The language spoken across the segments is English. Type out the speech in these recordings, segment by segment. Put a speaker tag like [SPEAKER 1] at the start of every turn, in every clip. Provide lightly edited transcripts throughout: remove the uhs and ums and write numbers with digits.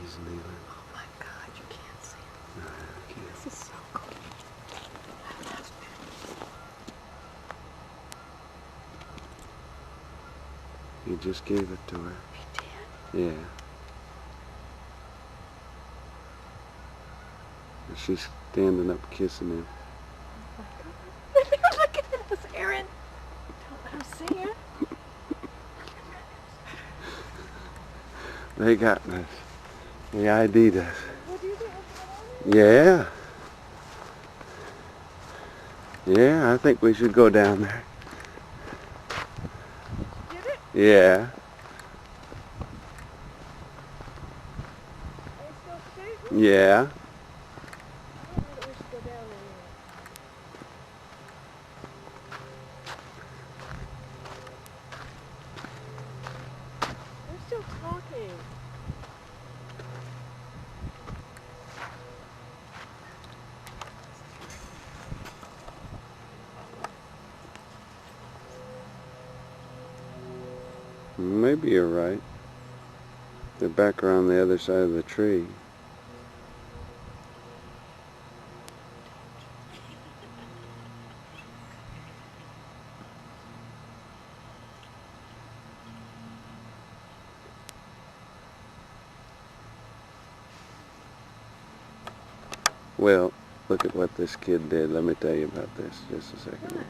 [SPEAKER 1] He's kneeling.
[SPEAKER 2] Oh my God, you can't see him.
[SPEAKER 1] No, I can't.
[SPEAKER 2] This is so cool.
[SPEAKER 1] He just gave it to her.
[SPEAKER 2] He did?
[SPEAKER 1] Yeah. And she's standing up kissing him.
[SPEAKER 2] Oh my God. Look at this, Aaron. Don't let him see it.
[SPEAKER 1] They got this. The ID does.
[SPEAKER 2] What do you think?
[SPEAKER 1] Yeah. Yeah, I think we should go down there.
[SPEAKER 2] Did it?
[SPEAKER 1] Yeah.
[SPEAKER 2] Are you still shooting?
[SPEAKER 1] Yeah.
[SPEAKER 2] I don't know that we should go down there yet. They're still talking.
[SPEAKER 1] Maybe you're right. They're back around the other side of the tree. Well, look at what this kid did. Let me tell you about this just a second.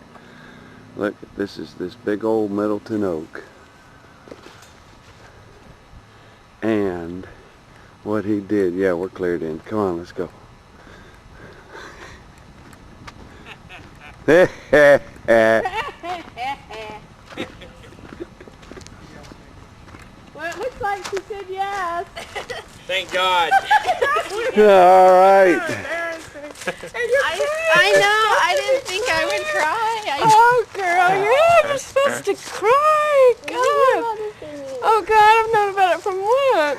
[SPEAKER 1] Look, this is this big old Middleton oak. And what he did, yeah, we're cleared in. Come on, let's go.
[SPEAKER 2] Well, it looks like she said yes.
[SPEAKER 3] Thank God.
[SPEAKER 1] All right.
[SPEAKER 4] I know. I didn't think I would cry.
[SPEAKER 2] Oh, girl, you're supposed to cry. God. Oh, God, I've known about it from when?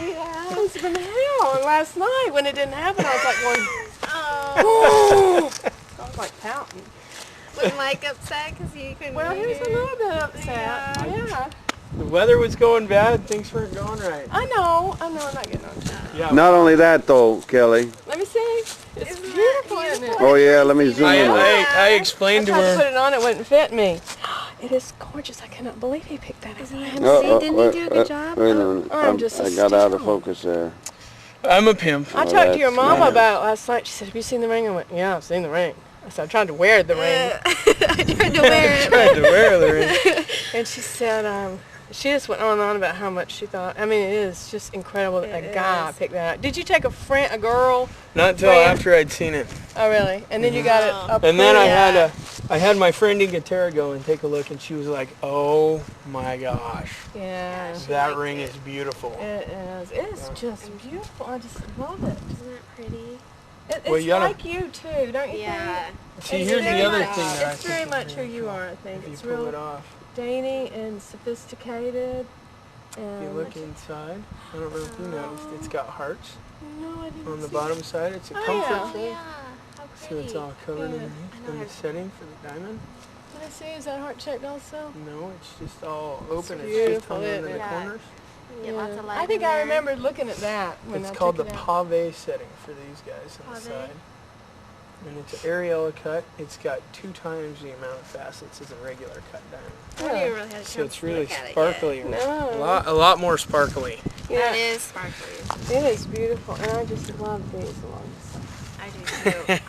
[SPEAKER 4] Yeah.
[SPEAKER 2] It's been hell. And last night, when it didn't happen, I was like going,
[SPEAKER 4] Oh.
[SPEAKER 2] oh. I was like pouting.
[SPEAKER 4] Was Mike upset because he couldn't
[SPEAKER 2] Well, he was a
[SPEAKER 4] hear?
[SPEAKER 2] little bit upset. Yeah.
[SPEAKER 3] The weather was going bad. Things weren't going right.
[SPEAKER 2] I know. I'm not getting on track.
[SPEAKER 3] Yeah.
[SPEAKER 1] Not only that, though, Kelly.
[SPEAKER 2] Let me see. It's
[SPEAKER 4] Isn't that
[SPEAKER 2] beautiful, isn't it?
[SPEAKER 1] Oh, yeah, let me zoom in on it.
[SPEAKER 3] I
[SPEAKER 2] I
[SPEAKER 3] explained to
[SPEAKER 2] tried to put
[SPEAKER 3] her.
[SPEAKER 2] it on, it wouldn't fit me. It is gorgeous. I cannot believe he picked that up.
[SPEAKER 4] Isn't that
[SPEAKER 1] Oh,
[SPEAKER 4] see? Didn't he do a good job?
[SPEAKER 1] Wait a minute.
[SPEAKER 2] I'm just
[SPEAKER 1] I got out of
[SPEAKER 2] astounded.
[SPEAKER 1] focus there.
[SPEAKER 3] I'm a pimp.
[SPEAKER 2] I
[SPEAKER 1] Oh,
[SPEAKER 2] talked to your
[SPEAKER 1] that's
[SPEAKER 2] mama
[SPEAKER 1] nice.
[SPEAKER 2] about it last night. She said, have you seen the ring? I went, yeah, I've seen the ring. I said, I tried to wear the ring.
[SPEAKER 4] I tried to wear it.
[SPEAKER 3] Tried to wear the ring.
[SPEAKER 2] And she said, she just went on and on about how much she thought. I mean, it is just incredible that
[SPEAKER 4] It
[SPEAKER 2] a guy
[SPEAKER 4] is.
[SPEAKER 2] picked that up. Did you take a girl?
[SPEAKER 3] Not until
[SPEAKER 2] Friend.
[SPEAKER 3] after I'd seen it.
[SPEAKER 2] Oh, really? And then you got it up
[SPEAKER 3] And then
[SPEAKER 2] there?
[SPEAKER 3] I had my friend in guitar go and take a look, and she was like, "Oh my gosh,
[SPEAKER 2] Yeah.
[SPEAKER 3] that
[SPEAKER 4] liked
[SPEAKER 3] ring
[SPEAKER 4] it.
[SPEAKER 3] is beautiful."
[SPEAKER 2] It is. It's just beautiful. I just love it.
[SPEAKER 4] Isn't that pretty?
[SPEAKER 2] It's
[SPEAKER 3] Well, you gotta-
[SPEAKER 2] like you, too, don't you
[SPEAKER 4] Yeah.
[SPEAKER 3] See,
[SPEAKER 2] It's
[SPEAKER 3] here's
[SPEAKER 2] very
[SPEAKER 3] the other
[SPEAKER 2] much-
[SPEAKER 3] thing that I
[SPEAKER 2] It's
[SPEAKER 3] think
[SPEAKER 2] very
[SPEAKER 3] is
[SPEAKER 2] much who
[SPEAKER 3] really
[SPEAKER 2] you
[SPEAKER 3] cool.
[SPEAKER 2] are, I think.
[SPEAKER 3] If you
[SPEAKER 2] It's
[SPEAKER 3] pull
[SPEAKER 2] real
[SPEAKER 3] it off,
[SPEAKER 2] dainty and sophisticated.
[SPEAKER 3] if you
[SPEAKER 2] And
[SPEAKER 3] look inside, I don't know if you noticed, it's got hearts
[SPEAKER 2] no, I didn't
[SPEAKER 3] on the
[SPEAKER 2] see
[SPEAKER 3] bottom side. It's a
[SPEAKER 2] Oh,
[SPEAKER 3] comfort
[SPEAKER 2] yeah.
[SPEAKER 4] Oh,
[SPEAKER 3] fold.
[SPEAKER 4] yeah. How
[SPEAKER 3] So
[SPEAKER 4] pretty.
[SPEAKER 3] it's all covered
[SPEAKER 2] Yeah.
[SPEAKER 3] underneath.
[SPEAKER 4] I know
[SPEAKER 3] And the
[SPEAKER 4] I've-
[SPEAKER 3] setting for the diamond.
[SPEAKER 2] Did I see? Is that heart shaped also?
[SPEAKER 3] No, it's just all open. It's just
[SPEAKER 2] beautiful,
[SPEAKER 3] hung
[SPEAKER 2] isn't
[SPEAKER 3] under the
[SPEAKER 2] it?
[SPEAKER 4] Yeah.
[SPEAKER 3] corners.
[SPEAKER 4] Get lots of light
[SPEAKER 2] I think
[SPEAKER 4] in
[SPEAKER 2] I
[SPEAKER 4] there.
[SPEAKER 2] remembered looking at that when I
[SPEAKER 3] It's called the
[SPEAKER 2] took it out.
[SPEAKER 3] pave setting for these guys on the
[SPEAKER 4] Pave?
[SPEAKER 3] side. And it's an areola cut. It's got 2 times the amount of facets as a regular cut diamond.
[SPEAKER 4] I haven't even really had a
[SPEAKER 3] So
[SPEAKER 4] chance
[SPEAKER 3] it's
[SPEAKER 4] to
[SPEAKER 3] really
[SPEAKER 4] look at it
[SPEAKER 3] sparkly.
[SPEAKER 2] No.
[SPEAKER 3] A lot more sparkly.
[SPEAKER 4] yet. That
[SPEAKER 2] Yeah,
[SPEAKER 4] is sparkly.
[SPEAKER 2] it is beautiful, and I just love these ones.
[SPEAKER 4] I do too.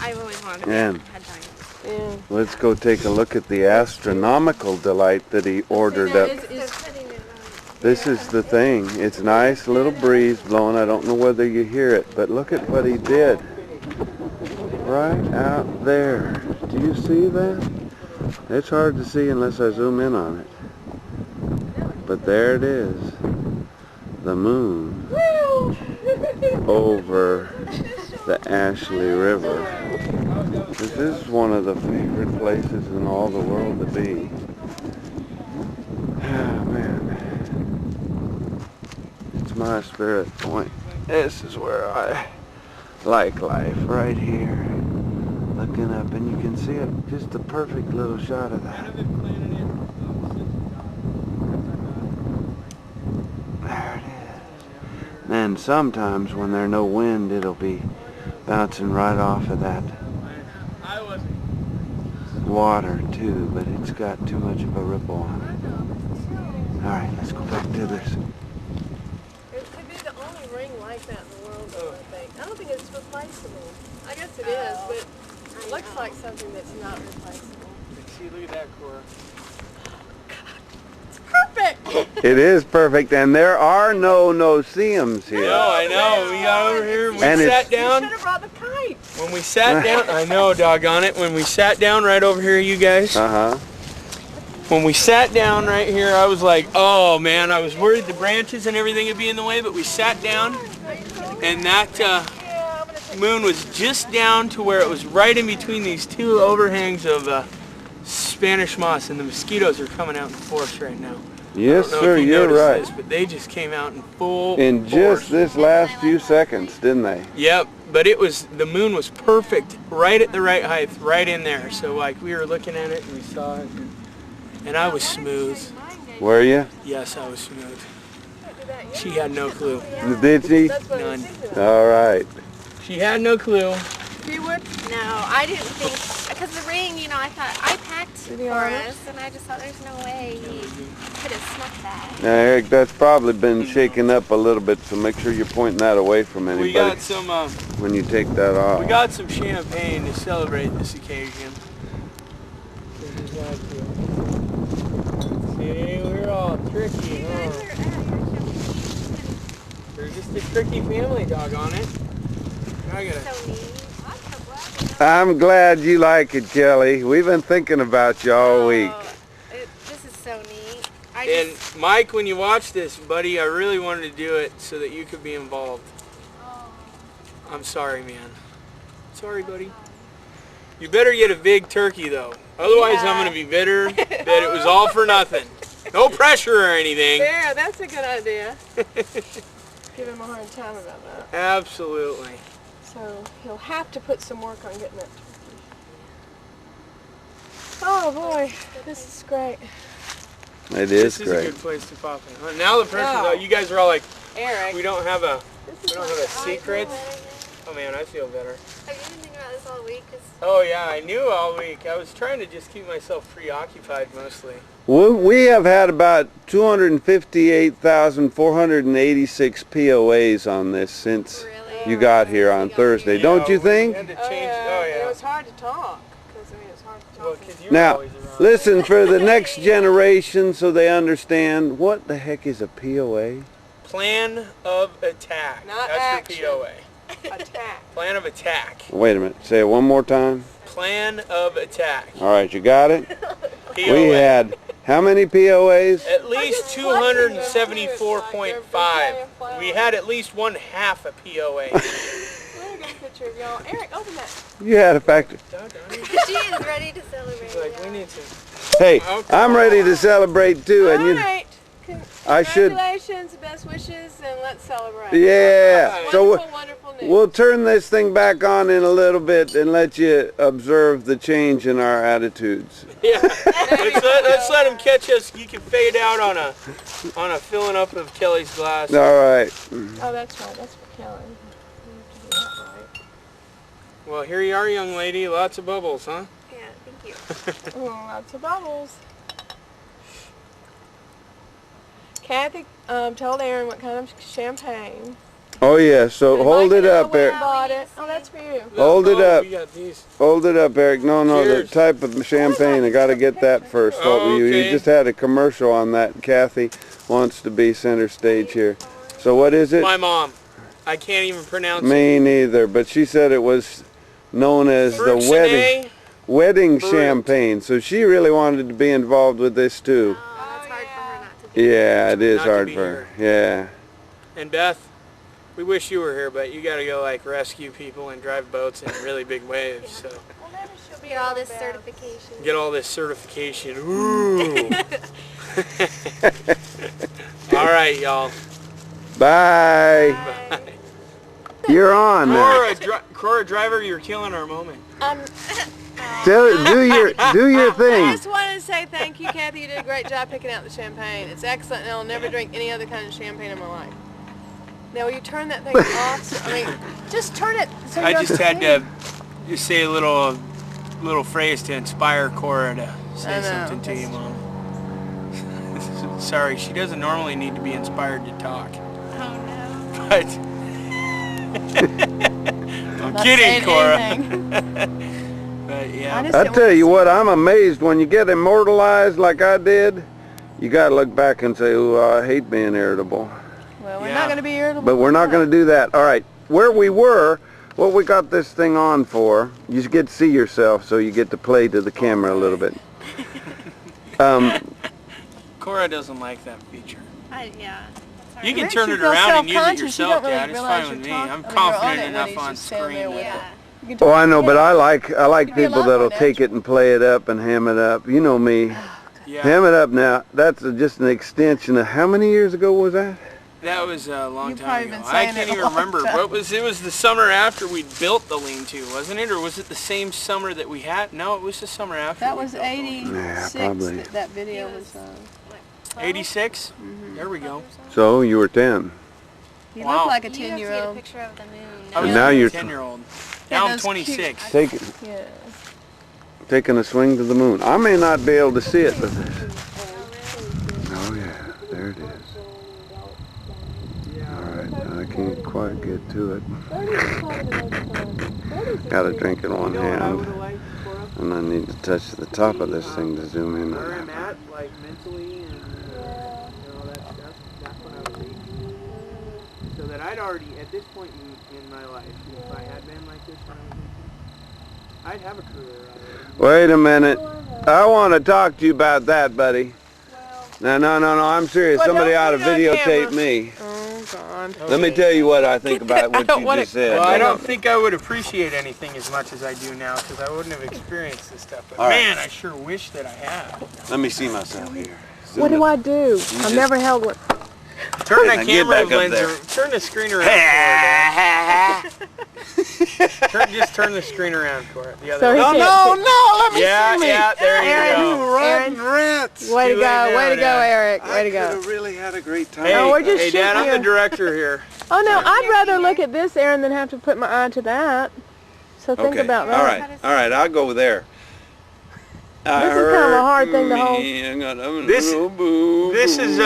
[SPEAKER 4] I've always wanted to
[SPEAKER 1] And-
[SPEAKER 4] had diamonds.
[SPEAKER 2] Yeah.
[SPEAKER 1] Let's go take a look at the astronomical delight that he ordered up.
[SPEAKER 4] They're putting it on.
[SPEAKER 1] This is the thing. It's nice, little breeze blowing. I don't know whether you hear it, but look at what he did. Right out there. Do you see that? It's hard to see unless I zoom in on it. But there it is. The moon over the Ashley River. This is one of the favorite places in all the world to be. Ah, man. It's my spirit point. This is where I like life, right here. Looking up, and you can see it, just the perfect little shot of that. And sometimes when there's no wind, it'll be bouncing right off of that
[SPEAKER 3] I wasn't.
[SPEAKER 1] water too, but it's got too much of a ripple on it. All right, let's go back to this.
[SPEAKER 2] It could be the only ring like that in the world, though, I think. I don't think it's replaceable. I guess it is, but it looks like something that's not replaceable.
[SPEAKER 3] See, look at that, Cora.
[SPEAKER 2] Perfect!
[SPEAKER 1] It is perfect, and there are no no-see-ums here.
[SPEAKER 3] No, I know. We got over here. We
[SPEAKER 1] And
[SPEAKER 3] sat
[SPEAKER 2] You
[SPEAKER 3] down.
[SPEAKER 2] should have brought the kite.
[SPEAKER 3] When we sat down, I know, doggone it. When we sat down right over here, you guys.
[SPEAKER 1] Uh-huh.
[SPEAKER 3] When we sat down right here, I was like, oh man, I was worried the branches and everything would be in the way, but we sat down, and that moon was just down to where it was right in between these two overhangs of Spanish moss, and the mosquitoes are coming out in force right now.
[SPEAKER 1] Yes,
[SPEAKER 3] I don't know
[SPEAKER 1] sir,
[SPEAKER 3] if you
[SPEAKER 1] you're
[SPEAKER 3] noticed
[SPEAKER 1] right.
[SPEAKER 3] this, but they just came out in full
[SPEAKER 1] In
[SPEAKER 3] force.
[SPEAKER 1] just this last few seconds, didn't they?
[SPEAKER 3] Yep, but the moon was perfect, right at the right height, right in there. So like we were looking at it and we saw it, and I was smooth.
[SPEAKER 1] Were you?
[SPEAKER 3] Yes, I was smooth. She had no clue.
[SPEAKER 1] Did she?
[SPEAKER 2] That's what I was
[SPEAKER 3] None.
[SPEAKER 2] thinking of.
[SPEAKER 1] All right.
[SPEAKER 3] She had no clue.
[SPEAKER 2] She would.
[SPEAKER 4] No, I didn't think, because the ring, you know, I thought, I packed
[SPEAKER 2] To be
[SPEAKER 4] for
[SPEAKER 2] honest.
[SPEAKER 4] us, and I just thought there's no way he could have snuck that.
[SPEAKER 1] Now, Eric, that's probably been shaken up a little bit, so make sure you're pointing that away from anybody
[SPEAKER 3] We got some.
[SPEAKER 1] when you take that off.
[SPEAKER 3] We got some champagne to celebrate this occasion. See, we're all tricky, huh? We're just a tricky family, doggone it. I gotta.
[SPEAKER 4] So neat.
[SPEAKER 1] I'm glad you like it, Kelly. We've been thinking about you all week.
[SPEAKER 4] This is so neat.
[SPEAKER 3] And Mike, when you watch this, buddy, I really wanted to do it so that you could be involved. I'm sorry, man. Sorry, buddy. You better get a big turkey, though. Otherwise, I'm going to be bitter that it was all for nothing. No pressure or anything.
[SPEAKER 2] Yeah, that's a good idea. Give him a hard time about that.
[SPEAKER 3] Absolutely.
[SPEAKER 2] So he'll have to put some work on getting that turkey. Oh boy, this is great.
[SPEAKER 1] It is
[SPEAKER 3] This is a
[SPEAKER 1] great.
[SPEAKER 3] good place to pop in. Now the pressure's out. You guys are all like,
[SPEAKER 2] Eric.
[SPEAKER 3] we don't have a
[SPEAKER 2] This is
[SPEAKER 3] secret. Oh man, I feel better.
[SPEAKER 4] Have you been thinking about this all week? 'Cause
[SPEAKER 3] Oh yeah, I knew all week. I was trying to just keep myself preoccupied mostly.
[SPEAKER 1] We have had about 258,486 POAs on this since
[SPEAKER 4] really?
[SPEAKER 1] you got here on Thursday. Don't you
[SPEAKER 3] We
[SPEAKER 1] think?
[SPEAKER 3] had to
[SPEAKER 2] Oh
[SPEAKER 3] change.
[SPEAKER 2] yeah,
[SPEAKER 3] Oh yeah.
[SPEAKER 2] it was hard to talk. Because I mean, it's hard to talk.
[SPEAKER 3] Well, 'cause you were
[SPEAKER 1] Now,
[SPEAKER 3] always around.
[SPEAKER 1] listen, for the next generation so they understand, what the heck is a POA?
[SPEAKER 3] Plan of attack.
[SPEAKER 2] Not
[SPEAKER 3] That's
[SPEAKER 2] action.
[SPEAKER 3] your POA.
[SPEAKER 2] Attack.
[SPEAKER 3] Plan of attack.
[SPEAKER 1] Wait a minute. Say it one more time.
[SPEAKER 3] Plan of attack.
[SPEAKER 1] All right, you got it?
[SPEAKER 3] POA.
[SPEAKER 1] We had how many POAs?
[SPEAKER 3] At least 274.5. We had at least one half a POA.
[SPEAKER 2] Let me get a picture of y'all. Eric, open that.
[SPEAKER 1] You had a factor.
[SPEAKER 4] she is ready to celebrate.
[SPEAKER 3] She's like,
[SPEAKER 4] yeah.
[SPEAKER 3] we need some.
[SPEAKER 1] Hey,
[SPEAKER 3] Okay.
[SPEAKER 1] I'm ready to celebrate too, and
[SPEAKER 2] All
[SPEAKER 1] you.
[SPEAKER 2] right.
[SPEAKER 1] I should.
[SPEAKER 2] Congratulations, best wishes, and let's celebrate.
[SPEAKER 1] Yeah. So
[SPEAKER 2] Wonderful, wonderful news.
[SPEAKER 1] we'll turn this thing back on in a little bit and let you observe the change in our attitudes.
[SPEAKER 3] Yeah. let's let him catch us. You can fade out on a filling up of Kelly's glass.
[SPEAKER 1] All right.
[SPEAKER 2] Oh, that's right. That's for Kelley. We have to do that right.
[SPEAKER 3] Well, here you are, young lady. Lots of bubbles, huh?
[SPEAKER 4] Yeah, thank you.
[SPEAKER 2] Lots of bubbles. Kathy told Aaron what kind of champagne.
[SPEAKER 1] Oh yeah. So hold it up,
[SPEAKER 2] Eric.
[SPEAKER 1] Eric.
[SPEAKER 2] Bought it. Oh, that's for you.
[SPEAKER 1] Hold it up.
[SPEAKER 3] We got these.
[SPEAKER 1] Hold it up, Eric. No, the
[SPEAKER 3] Cheers.
[SPEAKER 1] type of champagne. I got to get that first.
[SPEAKER 3] Oh,
[SPEAKER 1] You
[SPEAKER 3] okay.
[SPEAKER 1] just had a commercial on that. Kathy wants to be center stage here. So what is it?
[SPEAKER 3] My mom. I can't even pronounce it.
[SPEAKER 1] Me neither. But she said it was known as the
[SPEAKER 3] Fruxinay.
[SPEAKER 1] wedding
[SPEAKER 3] Brut.
[SPEAKER 1] champagne. So she really wanted to be involved with this too.
[SPEAKER 4] Oh, that's hard for her not to do.
[SPEAKER 1] Yeah, it is
[SPEAKER 3] Not to
[SPEAKER 1] hard
[SPEAKER 3] be
[SPEAKER 1] for her. Yeah.
[SPEAKER 3] And Beth, we wish you were here, but you got to go like rescue people and drive boats in really big waves. So
[SPEAKER 2] Well, maybe she'll be
[SPEAKER 4] Get all
[SPEAKER 2] able
[SPEAKER 4] this
[SPEAKER 2] to
[SPEAKER 4] certification.
[SPEAKER 3] get all this certification. Ooh. All right, y'all.
[SPEAKER 1] Bye.
[SPEAKER 3] Bye.
[SPEAKER 1] You're on now.
[SPEAKER 3] Cora driver, you're killing our moment.
[SPEAKER 1] Do your
[SPEAKER 2] I
[SPEAKER 1] thing.
[SPEAKER 2] just wanted to say thank you, Kathy. You did a great job picking out the champagne. It's excellent, and I'll never drink any other kind of champagne in my life. Now you turn that thing off. So, I mean, just turn it. So
[SPEAKER 3] I
[SPEAKER 2] you
[SPEAKER 3] just
[SPEAKER 2] don't
[SPEAKER 3] had
[SPEAKER 2] see.
[SPEAKER 3] to just say a little phrase to inspire Cora to say
[SPEAKER 2] I know,
[SPEAKER 3] something to you,
[SPEAKER 2] that's
[SPEAKER 3] Mom. Sorry, she doesn't normally need to be inspired to talk.
[SPEAKER 4] Oh no.
[SPEAKER 3] But I'm
[SPEAKER 2] Not
[SPEAKER 3] kidding,
[SPEAKER 2] saying
[SPEAKER 3] Cora.
[SPEAKER 2] anything.
[SPEAKER 3] But
[SPEAKER 2] I
[SPEAKER 3] yeah,
[SPEAKER 2] just
[SPEAKER 1] I
[SPEAKER 2] didn't
[SPEAKER 1] tell
[SPEAKER 2] want
[SPEAKER 1] you
[SPEAKER 2] to
[SPEAKER 1] what,
[SPEAKER 2] see
[SPEAKER 1] I'm amazed when you get immortalized like I did. You gotta look back and say, "Oh, I hate being irritable."
[SPEAKER 2] Well, we're
[SPEAKER 3] Yeah.
[SPEAKER 2] not going to be irritable.
[SPEAKER 1] But we're not going to do that. All right, where we were, what we got this thing on for, you get to see yourself, so you get to play to the camera a little bit.
[SPEAKER 3] Cora doesn't like that feature.
[SPEAKER 4] Yeah. That's
[SPEAKER 3] You
[SPEAKER 4] alright.
[SPEAKER 3] can
[SPEAKER 2] makes
[SPEAKER 3] turn
[SPEAKER 2] you
[SPEAKER 3] it
[SPEAKER 2] feel
[SPEAKER 3] around and use it
[SPEAKER 2] self-conscious. You
[SPEAKER 3] yourself,
[SPEAKER 2] don't really
[SPEAKER 3] Dad. It's
[SPEAKER 2] realize
[SPEAKER 3] fine with
[SPEAKER 2] you're
[SPEAKER 3] me.
[SPEAKER 2] talking-
[SPEAKER 3] I'm
[SPEAKER 2] I mean, you're on
[SPEAKER 3] confident
[SPEAKER 2] it when
[SPEAKER 3] enough
[SPEAKER 2] he's
[SPEAKER 3] on
[SPEAKER 2] just standing there
[SPEAKER 3] screen.
[SPEAKER 2] with
[SPEAKER 3] that-
[SPEAKER 2] it.
[SPEAKER 4] Yeah.
[SPEAKER 2] You can
[SPEAKER 1] Oh, I know,
[SPEAKER 2] turn
[SPEAKER 1] but
[SPEAKER 2] it.
[SPEAKER 1] I like
[SPEAKER 2] It'd be a
[SPEAKER 1] people
[SPEAKER 2] lot more
[SPEAKER 1] that'll take it and play it up and ham it up. You know me.
[SPEAKER 3] Yeah,
[SPEAKER 1] Ham it up now. That's just an extension of, how many years ago was that?
[SPEAKER 3] that was a long
[SPEAKER 2] You've
[SPEAKER 3] time
[SPEAKER 2] probably
[SPEAKER 3] ago.
[SPEAKER 2] been
[SPEAKER 3] I
[SPEAKER 2] saying
[SPEAKER 3] can't
[SPEAKER 2] it a
[SPEAKER 3] even
[SPEAKER 2] long
[SPEAKER 3] remember.
[SPEAKER 2] time.
[SPEAKER 3] What was it? Was the summer after we built the lean-to, wasn't it? Or was it the same summer that we had? No, it was the summer after.
[SPEAKER 2] That
[SPEAKER 3] we
[SPEAKER 2] was
[SPEAKER 3] built the lean-to.
[SPEAKER 2] 86
[SPEAKER 1] probably.
[SPEAKER 2] that video was on.
[SPEAKER 3] 86? There we go.
[SPEAKER 1] So, you were 10.
[SPEAKER 2] He
[SPEAKER 3] Wow.
[SPEAKER 2] looked like a
[SPEAKER 4] You have to get a
[SPEAKER 2] 10-year-old.
[SPEAKER 4] picture of the moon.
[SPEAKER 3] I was
[SPEAKER 1] Now
[SPEAKER 3] a
[SPEAKER 1] you're
[SPEAKER 3] 10-year-old.
[SPEAKER 2] Yeah,
[SPEAKER 3] Now I'm
[SPEAKER 2] those
[SPEAKER 3] 26.
[SPEAKER 2] Yeah.
[SPEAKER 1] Taking a swing to the moon. I may not be able to see it, but... Oh yeah, there it is. Alright, I can't quite get to it. Got a drink in one hand, and I need to touch the top of this thing to zoom in
[SPEAKER 3] Where
[SPEAKER 1] on
[SPEAKER 3] I'm
[SPEAKER 1] it.
[SPEAKER 3] at, like mentally, and that's when I was 18. So that I'd already, at this point in my life, if I had been like this when I was 18, I'd have a career already.
[SPEAKER 1] Wait a minute. I want to talk to you about that, buddy. No, I'm serious.
[SPEAKER 2] Well,
[SPEAKER 1] Somebody
[SPEAKER 2] don't
[SPEAKER 1] ought to
[SPEAKER 2] put it on
[SPEAKER 1] videotape
[SPEAKER 2] camera.
[SPEAKER 1] me.
[SPEAKER 2] Oh, God.
[SPEAKER 1] Let me tell you what I think about what
[SPEAKER 2] don't
[SPEAKER 1] you
[SPEAKER 2] want
[SPEAKER 1] just
[SPEAKER 2] it-
[SPEAKER 1] said.
[SPEAKER 3] Well, I
[SPEAKER 1] buddy.
[SPEAKER 3] don't think I would appreciate anything as much as I do now because I wouldn't have experienced this stuff. But
[SPEAKER 1] All right.
[SPEAKER 3] man, I sure wish that I had.
[SPEAKER 1] Let me see myself here.
[SPEAKER 2] What do I do? I've
[SPEAKER 1] just-
[SPEAKER 2] never held one.
[SPEAKER 3] Turn that
[SPEAKER 1] Get
[SPEAKER 3] camera
[SPEAKER 1] back up
[SPEAKER 3] lens,
[SPEAKER 1] there.
[SPEAKER 3] turn the screen around. Just turn the screen around for it. The other
[SPEAKER 2] So
[SPEAKER 3] way.
[SPEAKER 2] he
[SPEAKER 1] No,
[SPEAKER 2] can't
[SPEAKER 1] let me
[SPEAKER 3] Yeah,
[SPEAKER 1] see me.
[SPEAKER 3] yeah, there you
[SPEAKER 2] Aaron,
[SPEAKER 3] go.
[SPEAKER 2] Aaron,
[SPEAKER 1] rats.
[SPEAKER 2] Way to
[SPEAKER 3] Do it
[SPEAKER 2] go,
[SPEAKER 3] now,
[SPEAKER 2] way to go,
[SPEAKER 3] Dad.
[SPEAKER 2] Eric, way to
[SPEAKER 1] I could
[SPEAKER 2] go.
[SPEAKER 1] have really had a great time.
[SPEAKER 3] Hey,
[SPEAKER 2] Oh, we're just
[SPEAKER 3] hey, Dad, I'm
[SPEAKER 2] shooting
[SPEAKER 3] the
[SPEAKER 2] you.
[SPEAKER 3] director here.
[SPEAKER 2] Oh no, I'd rather look at this, Aaron, than have to put my eye to that. So think
[SPEAKER 1] Okay,
[SPEAKER 2] about that.
[SPEAKER 1] all right, I'll go there.
[SPEAKER 2] This is kind of a hard thing to hold.
[SPEAKER 3] This is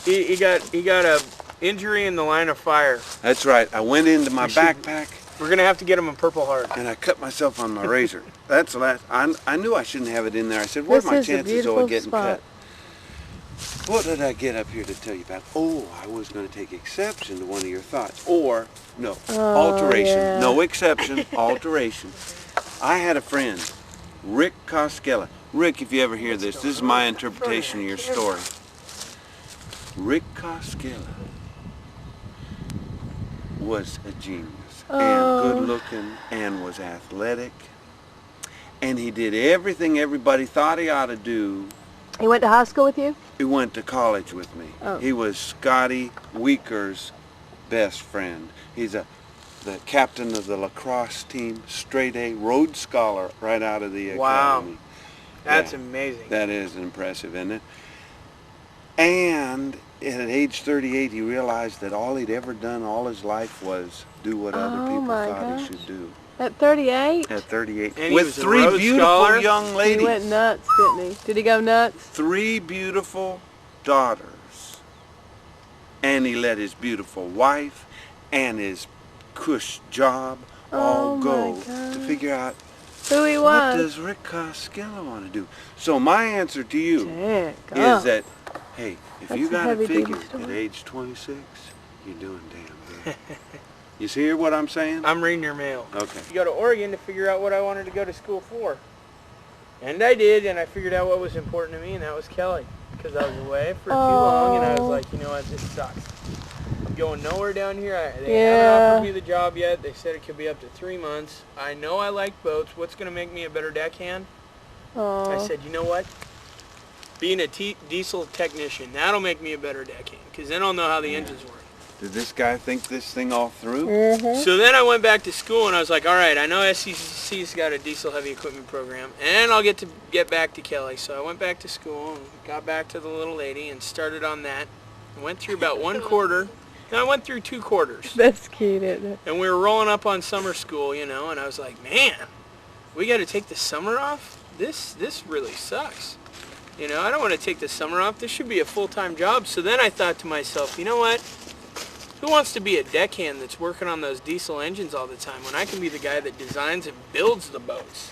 [SPEAKER 3] he got a injury in the line of fire.
[SPEAKER 1] That's right. I went into my
[SPEAKER 3] You should-
[SPEAKER 1] backpack
[SPEAKER 3] We're gonna have to get him a Purple Heart.
[SPEAKER 1] and I cut myself on my razor. That's the last. I knew I shouldn't have it in there. I said, "What
[SPEAKER 2] This
[SPEAKER 1] are my
[SPEAKER 2] is a
[SPEAKER 1] chances
[SPEAKER 2] beautiful
[SPEAKER 1] of getting
[SPEAKER 2] spot.
[SPEAKER 1] cut?" What did I get up here to tell you about? Oh, I was going to take exception to one of your thoughts. Or, no, alteration.
[SPEAKER 2] yeah.
[SPEAKER 1] No exception, alteration. I had a friend, Rick Koskela. Rick, if you ever hear this is my interpretation of your story. Rick Koskela was a genius and good looking and was athletic. And he did everything everybody thought he ought to do.
[SPEAKER 2] He went to high school with you?
[SPEAKER 1] He went to college with me.
[SPEAKER 2] Oh.
[SPEAKER 1] He was Scotty Weaker's best friend. He's the captain of the lacrosse team, straight A, Rhodes Scholar, right out of the
[SPEAKER 3] Wow.
[SPEAKER 1] academy.
[SPEAKER 3] That's
[SPEAKER 1] Yeah.
[SPEAKER 3] amazing.
[SPEAKER 1] That is impressive, isn't it? And at age 38, he realized that all he'd ever done all his life was do what other
[SPEAKER 2] Oh
[SPEAKER 1] people
[SPEAKER 2] my
[SPEAKER 1] thought
[SPEAKER 2] gosh.
[SPEAKER 1] he should do.
[SPEAKER 2] At 38?
[SPEAKER 1] At 38,
[SPEAKER 3] And he
[SPEAKER 1] with
[SPEAKER 3] was a
[SPEAKER 1] 3
[SPEAKER 3] Rhodes
[SPEAKER 1] beautiful
[SPEAKER 3] Scholar?
[SPEAKER 1] young
[SPEAKER 2] He
[SPEAKER 1] ladies.
[SPEAKER 2] went nuts, didn't he? Did he go nuts?
[SPEAKER 1] 3 beautiful daughters, and he let his beautiful wife and his cush job all
[SPEAKER 2] Oh my
[SPEAKER 1] go to
[SPEAKER 2] God.
[SPEAKER 1] figure out
[SPEAKER 2] Who he
[SPEAKER 1] what
[SPEAKER 2] was?
[SPEAKER 1] does Rick Koskela want to do. So my answer to you
[SPEAKER 2] Heck,
[SPEAKER 1] is that, hey, if
[SPEAKER 2] That's
[SPEAKER 1] you
[SPEAKER 2] a
[SPEAKER 1] got to
[SPEAKER 2] heavy-duty
[SPEAKER 1] figure at
[SPEAKER 2] story.
[SPEAKER 1] age 26, you're doing damn good. You hear what I'm saying?
[SPEAKER 3] I'm reading your mail.
[SPEAKER 1] Okay.
[SPEAKER 3] You go to Oregon to figure out what I wanted to go to school for. And I did, and I figured out what was important to me, and that was Kelley. Because I was away for too long, and I was like, you know what, this sucks. I'm going nowhere down here. They haven't offered me the job yet. They said it could be up to 3 months. I know I like boats. What's going to make me a better deckhand? I said, you know what? Being a diesel technician, that'll make me a better deckhand, because then I'll know how the engines work.
[SPEAKER 1] Did this guy think this thing all through?
[SPEAKER 3] So then I went back to school and I was like, all right, I know SCCC's got a diesel heavy equipment program and I'll get back to Kelley. So I went back to school and got back to the little lady and started on that. I went through about 1/4. No, I went through 2 quarters.
[SPEAKER 2] That's cute, isn't it?
[SPEAKER 3] And we were rolling up on summer school, you know, and I was like, man, we got to take the summer off? This really sucks. You know, I don't want to take the summer off. This should be a full-time job. So then I thought to myself, you know what? Who wants to be a deckhand that's working on those diesel engines all the time when I can be the guy that designs and builds the boats?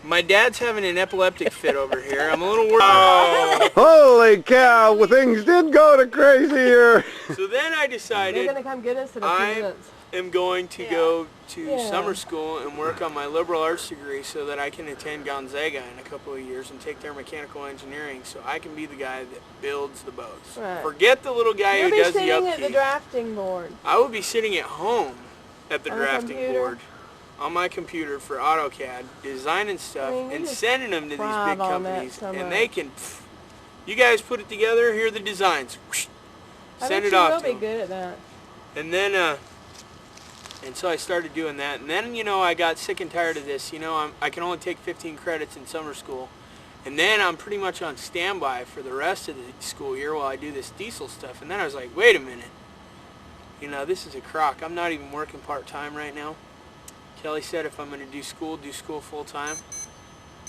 [SPEAKER 3] My dad's having an epileptic fit over here. I'm a little worried. Oh.
[SPEAKER 1] Holy cow, well, things did go to crazy here.
[SPEAKER 3] So then I decided
[SPEAKER 2] They're going to come get us in a few minutes.
[SPEAKER 3] I'm going to go to summer school and work on my liberal arts degree so that I can attend Gonzaga in a couple of years and take their mechanical engineering so I can be the guy that builds the boats.
[SPEAKER 2] Right.
[SPEAKER 3] Forget the little guy who does the upkeep.
[SPEAKER 2] You'll be sitting at the drafting board.
[SPEAKER 3] I will be sitting at home at the
[SPEAKER 2] On
[SPEAKER 3] drafting
[SPEAKER 2] computer.
[SPEAKER 3] board on my computer for AutoCAD, designing stuff and sending them to these big companies. And they can, you guys put it together, here are the designs. Send it off to them.
[SPEAKER 2] You'll be good at that.
[SPEAKER 3] And then, and so I started doing that, and then, you know, I got sick and tired of this. You know, I can only take 15 credits in summer school, and then I'm pretty much on standby for the rest of the school year while I do this diesel stuff. And then I was like, wait a minute, you know, this is a crock. I'm not even working part-time right now. Kelley said if I'm going to do school full-time.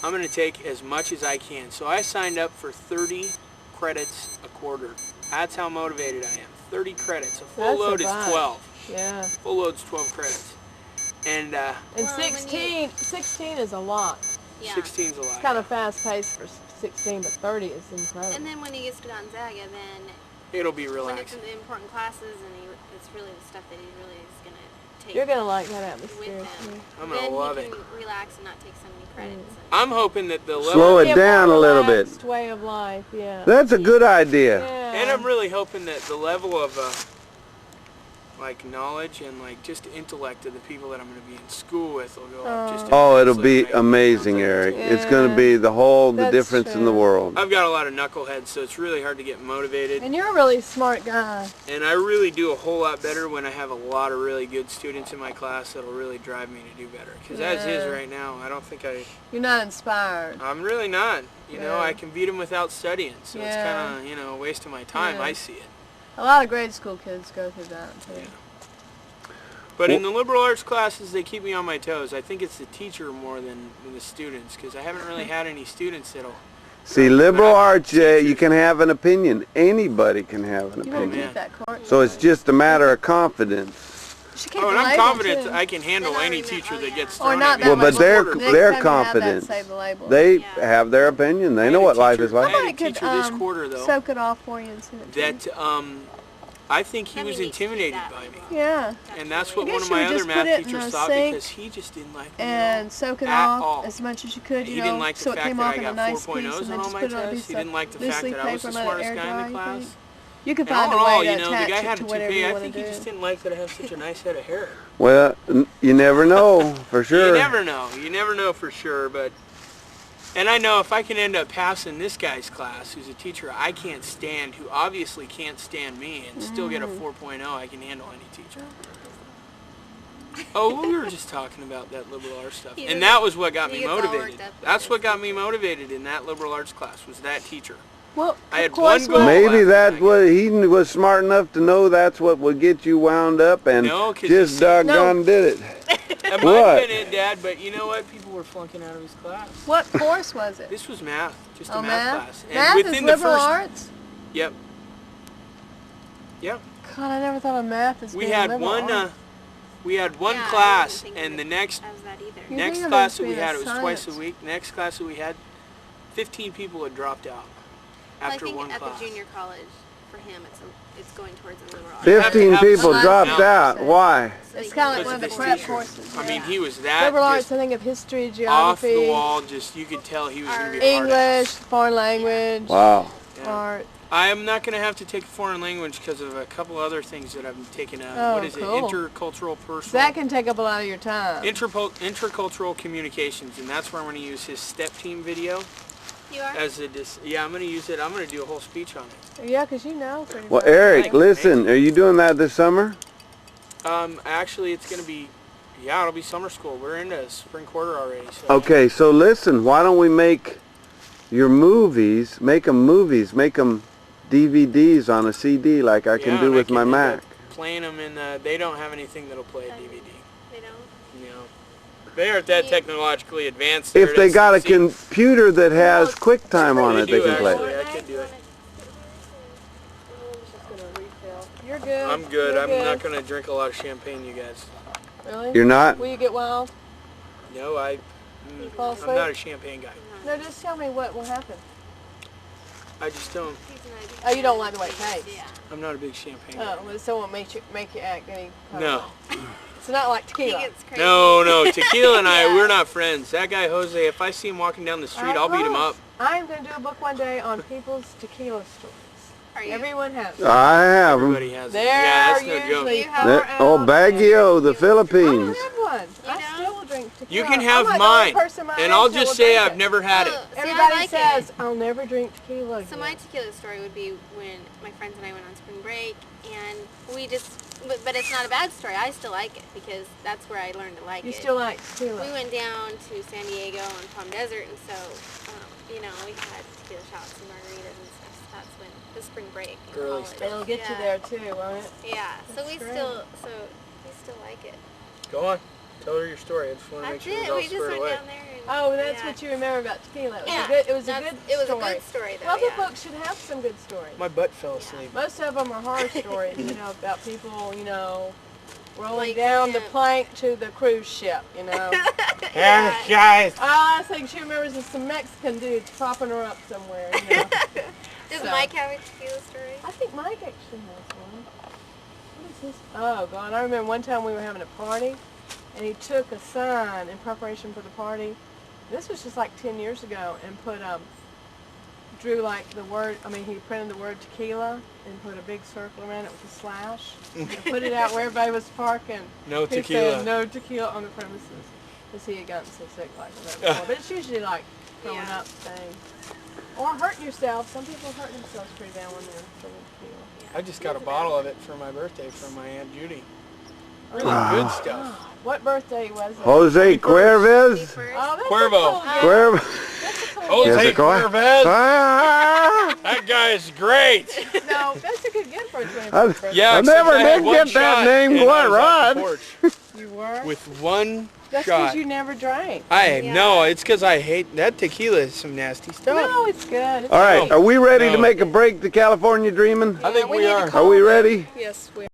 [SPEAKER 3] I'm going to take as much as I can. So I signed up for 30 credits a quarter. That's how motivated I am. 30 credits. A full load is 12.
[SPEAKER 2] Yeah.
[SPEAKER 3] Full load's 12 credits. And
[SPEAKER 2] 16 is a lot.
[SPEAKER 4] Yeah.
[SPEAKER 3] 16's a lot.
[SPEAKER 2] It's kind of fast paced for 16, but 30 is incredible.
[SPEAKER 4] And then when he gets to Gonzaga, then
[SPEAKER 3] It'll be
[SPEAKER 4] when it's
[SPEAKER 3] relaxing.
[SPEAKER 4] in the important classes and it's really the stuff that he really is going to take
[SPEAKER 2] You're going to like that
[SPEAKER 4] with
[SPEAKER 2] atmosphere.
[SPEAKER 4] him.
[SPEAKER 3] I'm going to love
[SPEAKER 4] then
[SPEAKER 3] it.
[SPEAKER 4] he can relax and not take so many credits.
[SPEAKER 3] I'm hoping that the level...
[SPEAKER 1] Slow it down a little bit.
[SPEAKER 2] Relaxed way of life, yeah.
[SPEAKER 1] That's a good idea.
[SPEAKER 2] Yeah.
[SPEAKER 3] And I'm really hoping that the level of like knowledge and like just intellect of the people that I'm going to be in school with will go up just
[SPEAKER 1] Oh, it'll
[SPEAKER 3] immensely
[SPEAKER 1] be
[SPEAKER 3] when I-
[SPEAKER 1] amazing, Eric. It's going to
[SPEAKER 2] Yeah.
[SPEAKER 1] be the
[SPEAKER 2] That's
[SPEAKER 1] difference in the
[SPEAKER 2] true.
[SPEAKER 1] world.
[SPEAKER 3] I've got a lot of knuckleheads, so it's really hard to get motivated.
[SPEAKER 2] And you're a really smart guy.
[SPEAKER 3] And I really do a whole lot better when I have a lot of really good students in my class that'll really drive me to do better. Because as is
[SPEAKER 2] Yeah.
[SPEAKER 3] right now, I don't think
[SPEAKER 2] You're not inspired.
[SPEAKER 3] I'm really not. You know,
[SPEAKER 2] Yeah.
[SPEAKER 3] I can beat them without studying, so it's
[SPEAKER 2] Yeah.
[SPEAKER 3] kind of, you know, a waste of my time.
[SPEAKER 2] Yeah.
[SPEAKER 3] I see it.
[SPEAKER 2] A lot of grade school kids go through that, too.
[SPEAKER 3] But in the liberal arts classes, they keep me on my toes. I think it's the teacher more than the students, because I haven't really had any students that'll...
[SPEAKER 1] See, liberal arts, you can have an opinion. Anybody can have an
[SPEAKER 2] You want to
[SPEAKER 1] opinion.
[SPEAKER 2] keep that court?
[SPEAKER 1] So it's just a matter of confidence.
[SPEAKER 2] You should keep
[SPEAKER 3] Oh, and
[SPEAKER 2] the
[SPEAKER 3] I'm
[SPEAKER 2] label,
[SPEAKER 3] confident
[SPEAKER 2] too.
[SPEAKER 3] I can handle
[SPEAKER 4] Then I
[SPEAKER 3] any
[SPEAKER 4] remember-
[SPEAKER 3] teacher
[SPEAKER 4] oh,
[SPEAKER 3] that
[SPEAKER 4] yeah.
[SPEAKER 3] gets
[SPEAKER 2] Or
[SPEAKER 3] thrown
[SPEAKER 2] not
[SPEAKER 3] at me.
[SPEAKER 2] that
[SPEAKER 1] Well,
[SPEAKER 2] much
[SPEAKER 1] but they're
[SPEAKER 2] more. Next
[SPEAKER 1] they're
[SPEAKER 2] time you have that,
[SPEAKER 1] confident.
[SPEAKER 2] save the label.
[SPEAKER 1] They
[SPEAKER 4] Yeah.
[SPEAKER 1] have their opinion. They
[SPEAKER 3] I
[SPEAKER 1] know
[SPEAKER 3] had
[SPEAKER 1] what
[SPEAKER 3] a
[SPEAKER 1] life
[SPEAKER 3] teacher-
[SPEAKER 1] is like.
[SPEAKER 3] I had a
[SPEAKER 2] Somebody could
[SPEAKER 3] teacher this quarter, though,
[SPEAKER 2] soak it off for you and send it to
[SPEAKER 3] that I think he
[SPEAKER 4] That
[SPEAKER 3] was
[SPEAKER 4] means keep
[SPEAKER 3] intimidated
[SPEAKER 4] that
[SPEAKER 3] by me.
[SPEAKER 4] label.
[SPEAKER 2] you. Yeah.
[SPEAKER 3] And that's what
[SPEAKER 2] I
[SPEAKER 3] one
[SPEAKER 2] guess
[SPEAKER 3] of
[SPEAKER 2] you
[SPEAKER 3] my
[SPEAKER 2] would
[SPEAKER 3] other
[SPEAKER 2] just put
[SPEAKER 3] math
[SPEAKER 2] it in
[SPEAKER 3] teachers
[SPEAKER 2] the
[SPEAKER 3] thought
[SPEAKER 2] sink
[SPEAKER 3] because he just didn't like me
[SPEAKER 2] And soak it
[SPEAKER 3] at
[SPEAKER 2] off
[SPEAKER 3] all.
[SPEAKER 2] as much as you could,
[SPEAKER 3] He
[SPEAKER 2] you
[SPEAKER 3] didn't
[SPEAKER 2] know,
[SPEAKER 3] like the
[SPEAKER 2] so it
[SPEAKER 3] fact
[SPEAKER 2] came
[SPEAKER 3] that
[SPEAKER 2] off
[SPEAKER 3] I
[SPEAKER 2] in a
[SPEAKER 3] got
[SPEAKER 2] nice
[SPEAKER 3] 4.0s
[SPEAKER 2] piece, and
[SPEAKER 3] on
[SPEAKER 2] then
[SPEAKER 3] all
[SPEAKER 2] just
[SPEAKER 3] my
[SPEAKER 2] put it on a
[SPEAKER 3] tests.
[SPEAKER 2] piece
[SPEAKER 3] He
[SPEAKER 2] of
[SPEAKER 3] didn't like the
[SPEAKER 2] loose
[SPEAKER 3] fact
[SPEAKER 2] leaf
[SPEAKER 3] that I was
[SPEAKER 2] paper
[SPEAKER 3] the
[SPEAKER 2] and let it
[SPEAKER 3] smartest
[SPEAKER 2] air
[SPEAKER 3] guy in
[SPEAKER 2] dry.
[SPEAKER 3] the class.
[SPEAKER 2] You could
[SPEAKER 3] And
[SPEAKER 2] find a
[SPEAKER 3] all in all,
[SPEAKER 2] way to
[SPEAKER 3] you know, the
[SPEAKER 2] attach
[SPEAKER 3] guy
[SPEAKER 2] it
[SPEAKER 3] had
[SPEAKER 2] to
[SPEAKER 3] a
[SPEAKER 2] whatever
[SPEAKER 3] toupee.
[SPEAKER 2] you
[SPEAKER 3] I
[SPEAKER 2] want
[SPEAKER 3] think
[SPEAKER 2] to
[SPEAKER 3] he
[SPEAKER 2] do.
[SPEAKER 3] just didn't like that I have such a nice head of hair.
[SPEAKER 1] Well, you never know for sure.
[SPEAKER 3] You never know. You never know for sure, but... And I know if I can end up passing this guy's class, who's a teacher I can't stand, who obviously can't stand me, and still get a 4.0, I can handle any teacher. Oh, we were just talking about that liberal arts stuff.
[SPEAKER 4] He
[SPEAKER 3] And
[SPEAKER 4] was-
[SPEAKER 3] that was what got
[SPEAKER 4] he
[SPEAKER 3] me
[SPEAKER 4] gets all
[SPEAKER 3] motivated.
[SPEAKER 4] worked up
[SPEAKER 3] That's
[SPEAKER 4] with
[SPEAKER 3] what
[SPEAKER 4] this.
[SPEAKER 3] got me motivated in that liberal arts class, was that teacher.
[SPEAKER 2] Well,
[SPEAKER 3] I had
[SPEAKER 2] of course,
[SPEAKER 3] one goal.
[SPEAKER 2] well,
[SPEAKER 1] Maybe
[SPEAKER 3] left,
[SPEAKER 1] that's
[SPEAKER 3] and I
[SPEAKER 1] what he was smart enough to know that's what would get you wound up and
[SPEAKER 3] No, 'cause
[SPEAKER 1] just
[SPEAKER 3] you see-
[SPEAKER 1] doggone did it.
[SPEAKER 3] That might
[SPEAKER 1] What?
[SPEAKER 3] have been it, Dad, but you know what? People were flunking out of his class.
[SPEAKER 2] What course was it?
[SPEAKER 3] This was math, just a
[SPEAKER 2] Oh,
[SPEAKER 3] math
[SPEAKER 2] math?
[SPEAKER 3] class. And
[SPEAKER 2] Math is
[SPEAKER 3] within the
[SPEAKER 2] liberal
[SPEAKER 3] first,
[SPEAKER 2] arts?
[SPEAKER 3] Yep. Yep.
[SPEAKER 2] God, I never thought of math as
[SPEAKER 3] We
[SPEAKER 2] being
[SPEAKER 3] had
[SPEAKER 2] liberal
[SPEAKER 3] one.
[SPEAKER 2] arts.
[SPEAKER 3] We had one
[SPEAKER 4] Yeah, I
[SPEAKER 3] class,
[SPEAKER 4] wasn't thinking
[SPEAKER 3] and the
[SPEAKER 4] of
[SPEAKER 3] next
[SPEAKER 4] as that either.
[SPEAKER 2] You
[SPEAKER 3] next
[SPEAKER 2] think of it
[SPEAKER 3] class
[SPEAKER 2] as
[SPEAKER 3] that we
[SPEAKER 2] being a
[SPEAKER 3] had, it was twice a
[SPEAKER 2] science.
[SPEAKER 3] week. Next class that we had, 15 people had dropped out
[SPEAKER 4] Well, I
[SPEAKER 3] after
[SPEAKER 4] think
[SPEAKER 3] one
[SPEAKER 4] at
[SPEAKER 3] class.
[SPEAKER 4] the junior college, for him, it's going towards a liberal arts.
[SPEAKER 1] 15
[SPEAKER 3] have to
[SPEAKER 1] people
[SPEAKER 3] have
[SPEAKER 1] dropped
[SPEAKER 3] some-
[SPEAKER 1] out. Why?
[SPEAKER 4] So
[SPEAKER 2] It's
[SPEAKER 4] he
[SPEAKER 2] kind of
[SPEAKER 4] can
[SPEAKER 2] like one of the
[SPEAKER 3] Because
[SPEAKER 2] prep
[SPEAKER 3] this
[SPEAKER 2] courses.
[SPEAKER 3] I mean,
[SPEAKER 2] yeah.
[SPEAKER 3] he was that
[SPEAKER 2] Liberal arts,
[SPEAKER 3] just
[SPEAKER 2] I think of history,
[SPEAKER 3] off
[SPEAKER 2] geography,
[SPEAKER 3] the wall. Just you could tell he was going to be a hard
[SPEAKER 2] English,
[SPEAKER 3] ass.
[SPEAKER 2] foreign language,
[SPEAKER 1] Wow.
[SPEAKER 3] Yeah.
[SPEAKER 2] art.
[SPEAKER 3] I am not going to have to take a foreign language because of a couple other things that I've taken out.
[SPEAKER 2] Oh,
[SPEAKER 3] What is
[SPEAKER 2] cool.
[SPEAKER 3] it? Intercultural personal.
[SPEAKER 2] That can take up a lot of your time.
[SPEAKER 3] Intercultural communications, and that's where I'm going to use his step team video
[SPEAKER 4] You are?
[SPEAKER 3] as a yeah. I'm going to use it. I'm going to do a whole speech on it.
[SPEAKER 2] Yeah, because you know pretty
[SPEAKER 1] Well,
[SPEAKER 2] much.
[SPEAKER 1] Eric,
[SPEAKER 3] Thanks,
[SPEAKER 1] listen, are you doing that this summer?
[SPEAKER 3] Actually, it's going to be, yeah, it'll be summer school. We're into spring quarter already. So.
[SPEAKER 1] Okay, so listen, why don't we make your movies, make them DVDs on a CD like I can
[SPEAKER 3] Yeah,
[SPEAKER 1] do
[SPEAKER 3] and
[SPEAKER 1] with my
[SPEAKER 3] end
[SPEAKER 1] Mac.
[SPEAKER 3] up playing them in they don't have anything that'll play a DVD.
[SPEAKER 4] They don't.
[SPEAKER 3] No. They aren't that technologically advanced.
[SPEAKER 1] If they got a
[SPEAKER 3] SEC.
[SPEAKER 1] computer that has QuickTime on it, they can play
[SPEAKER 3] actually.
[SPEAKER 1] it.
[SPEAKER 3] I can do it.
[SPEAKER 2] You're good.
[SPEAKER 3] I'm good.
[SPEAKER 2] You're
[SPEAKER 3] I'm not going to drink a lot of champagne, you guys.
[SPEAKER 2] Really?
[SPEAKER 1] You're not?
[SPEAKER 2] Will you get wild?
[SPEAKER 3] No, I'm
[SPEAKER 2] Fall
[SPEAKER 3] not
[SPEAKER 2] asleep?
[SPEAKER 3] a champagne guy.
[SPEAKER 2] No, just tell me what will happen.
[SPEAKER 3] I just don't.
[SPEAKER 2] Oh, you don't like the way it tastes?
[SPEAKER 4] Yeah.
[SPEAKER 3] I'm not a big champagne guy.
[SPEAKER 2] Oh, well, so it won't make you act any
[SPEAKER 3] No.
[SPEAKER 2] It's not like
[SPEAKER 4] He
[SPEAKER 2] tequila.
[SPEAKER 4] gets crazy.
[SPEAKER 3] No, Tequila and I,
[SPEAKER 4] Yeah.
[SPEAKER 3] we're not friends. That guy Jose, if I see him walking down the street, I'll beat him up.
[SPEAKER 2] I am going to do a book one day on people's tequila stories.
[SPEAKER 4] Are you?
[SPEAKER 2] Everyone has them.
[SPEAKER 1] I have them.
[SPEAKER 3] Everybody has it.
[SPEAKER 2] There
[SPEAKER 3] Yeah, that's no
[SPEAKER 2] usually
[SPEAKER 3] joke.
[SPEAKER 4] have
[SPEAKER 2] four
[SPEAKER 1] Oh,
[SPEAKER 2] ounce
[SPEAKER 1] Baguio, the
[SPEAKER 2] I don't
[SPEAKER 1] Philippines.
[SPEAKER 2] have one.
[SPEAKER 4] You
[SPEAKER 2] I
[SPEAKER 4] don't?
[SPEAKER 2] still will drink tequila.
[SPEAKER 3] You can
[SPEAKER 2] I'm
[SPEAKER 3] have
[SPEAKER 2] like the
[SPEAKER 3] mine,
[SPEAKER 2] only person my
[SPEAKER 3] and
[SPEAKER 2] age
[SPEAKER 3] I'll
[SPEAKER 2] that
[SPEAKER 3] just
[SPEAKER 2] will
[SPEAKER 3] say
[SPEAKER 2] drink
[SPEAKER 3] I've
[SPEAKER 2] it.
[SPEAKER 3] never had it.
[SPEAKER 4] See,
[SPEAKER 2] Everybody
[SPEAKER 4] I like
[SPEAKER 2] says,
[SPEAKER 4] it.
[SPEAKER 2] I'll never drink tequila again.
[SPEAKER 4] So my tequila story would be when my friends and I went on spring break, and we just, but it's not a bad story. I still like it because that's where I learned to like
[SPEAKER 2] You
[SPEAKER 4] it.
[SPEAKER 2] still like tequila?
[SPEAKER 4] We went down to San Diego and Palm Desert, and so, you know, we had tequila shots and margaritas and stuff. So that's when the spring break. and
[SPEAKER 3] Girly
[SPEAKER 4] college.
[SPEAKER 3] stuff.
[SPEAKER 2] It'll get you
[SPEAKER 4] Yeah.
[SPEAKER 2] there too, won't it?
[SPEAKER 4] Yeah. So
[SPEAKER 2] That's
[SPEAKER 4] we
[SPEAKER 2] great.
[SPEAKER 4] still like it.
[SPEAKER 3] Go on. Tell her your story. I just want to make
[SPEAKER 4] That's
[SPEAKER 3] sure it's
[SPEAKER 4] it.
[SPEAKER 3] all
[SPEAKER 4] We just
[SPEAKER 3] squared
[SPEAKER 4] went
[SPEAKER 3] away.
[SPEAKER 4] down there. And,
[SPEAKER 2] Oh, that's
[SPEAKER 4] yeah.
[SPEAKER 2] what you remember about tequila. It was
[SPEAKER 4] Yeah.
[SPEAKER 2] a good, it was a
[SPEAKER 4] That's-
[SPEAKER 2] good
[SPEAKER 4] It was
[SPEAKER 2] story.
[SPEAKER 4] a good story, though.
[SPEAKER 2] Well, the
[SPEAKER 4] yeah.
[SPEAKER 2] book should have some good stories.
[SPEAKER 3] My butt fell asleep.
[SPEAKER 2] Most of them are horror stories, you know, about people, you know, rolling
[SPEAKER 4] Like,
[SPEAKER 2] down the
[SPEAKER 4] yeah.
[SPEAKER 2] plank to the cruise ship, you know.
[SPEAKER 3] Yeah, guys.
[SPEAKER 2] All I think she remembers is some Mexican dudes propping her up somewhere, you know.
[SPEAKER 4] Does
[SPEAKER 2] So-
[SPEAKER 4] Mike have a tequila story?
[SPEAKER 2] I think Mike actually has one. What is this? Oh, God. I remember one time we were having a party, and he took a sign in preparation for the party. This was just like 10 years ago, and drew like the word, he printed the word tequila and put a big circle around it with a slash. And put it out where everybody was parking.
[SPEAKER 3] No
[SPEAKER 2] He
[SPEAKER 3] tequila.
[SPEAKER 2] said no tequila on the premises. Because he had gotten so sick like that before. But it's usually like throwing
[SPEAKER 4] Yeah.
[SPEAKER 2] up things. Or hurting yourself. Some people hurt themselves pretty bad when they're drinking tequila.
[SPEAKER 3] I just got a bottle of it for my birthday from my Aunt Judy. Really
[SPEAKER 1] Wow.
[SPEAKER 3] good stuff.
[SPEAKER 2] What birthday was it?
[SPEAKER 1] Jose Cuervez?
[SPEAKER 2] Oh, that's
[SPEAKER 3] Cuervo.
[SPEAKER 2] A cool gift.
[SPEAKER 1] Cuervez?
[SPEAKER 2] That's a cool
[SPEAKER 3] Jose
[SPEAKER 2] gift.
[SPEAKER 1] Yes, it go-
[SPEAKER 3] Cuervez.
[SPEAKER 1] Ah!
[SPEAKER 3] That guy is great.
[SPEAKER 2] No, that's a good gift for a 21st
[SPEAKER 1] I-
[SPEAKER 2] birthday.
[SPEAKER 3] Yeah,
[SPEAKER 1] I
[SPEAKER 3] except
[SPEAKER 1] never
[SPEAKER 3] I had
[SPEAKER 1] did
[SPEAKER 3] one
[SPEAKER 1] get that
[SPEAKER 3] shot
[SPEAKER 1] name
[SPEAKER 3] and I
[SPEAKER 1] quite
[SPEAKER 3] was out
[SPEAKER 1] right.
[SPEAKER 3] the porch
[SPEAKER 2] You were?
[SPEAKER 3] with one
[SPEAKER 2] That's
[SPEAKER 3] shot.
[SPEAKER 2] because you never drank.
[SPEAKER 3] I
[SPEAKER 4] Yeah.
[SPEAKER 3] no, it's because I hate that tequila is some nasty stuff.
[SPEAKER 2] No, it's good. It's
[SPEAKER 1] All right,
[SPEAKER 2] great.
[SPEAKER 1] are we ready to
[SPEAKER 3] No.
[SPEAKER 1] make a break to California Dreaming?
[SPEAKER 3] I think
[SPEAKER 2] we
[SPEAKER 3] we
[SPEAKER 2] need to
[SPEAKER 3] are.
[SPEAKER 2] call
[SPEAKER 1] Are we
[SPEAKER 2] them.
[SPEAKER 1] ready?
[SPEAKER 2] Yes, we are.